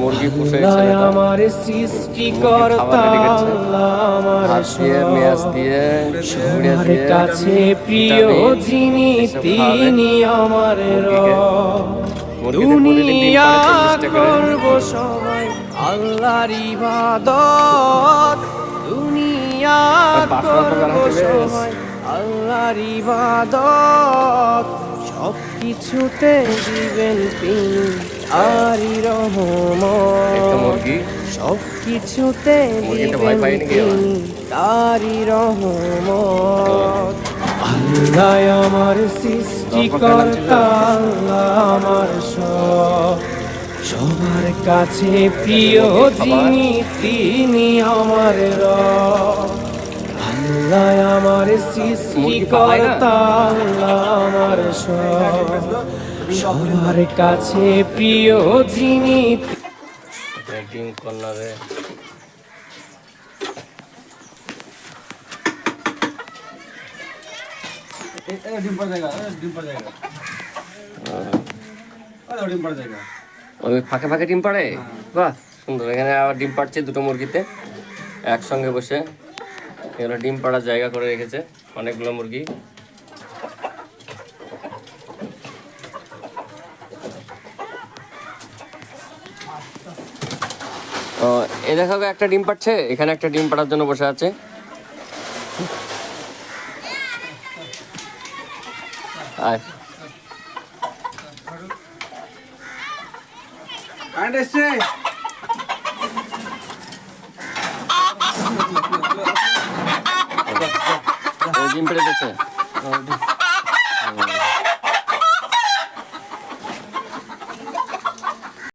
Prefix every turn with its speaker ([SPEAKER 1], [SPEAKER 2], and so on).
[SPEAKER 1] মুরগি পুষে ছেলেটা
[SPEAKER 2] আমার সৃষ্টিকর্তা
[SPEAKER 1] ভাত দিয়ে মেয়াজ দিয়ে
[SPEAKER 2] সবার কাছে প্রিয় যিনি তিনি আমার দুনিয়া করব সবাই আল্লাহর ইবাদত দুনিয়া করব সবাই আল্লাহর ইবাদত সব কিছুতে দিবেন তিনি আরি রহমত সব কিছুতে দিবেন তিনি তারি রহমত আল্লাহ আমার সৃষ্টিকর্তা আল্লাহ আমার সবার কাছে প্রিয় যিনি তিনি আমার আল্লাহ আমার সৃষ্টিকর্তা আল্লাহ আমার সবার কাছে প্রিয় যিনি
[SPEAKER 1] ডিম কর্নারে ওই ফাঁকে ফাঁকে ডিম পাড়ে বাহ সুন্দর। এখানে আবার ডিম পাড়ছে দুটো মুরগিতে একসঙ্গে বসে। এগুলো ডিম পাড়ার জায়গা করে রেখেছে অনেকগুলো মুরগি। ও এ দেখো একটা ডিম পাড়ছে, এখানে একটা ডিম পাড়ার জন্য বসে আছে। আয় ডিম পেড়ে গেছে।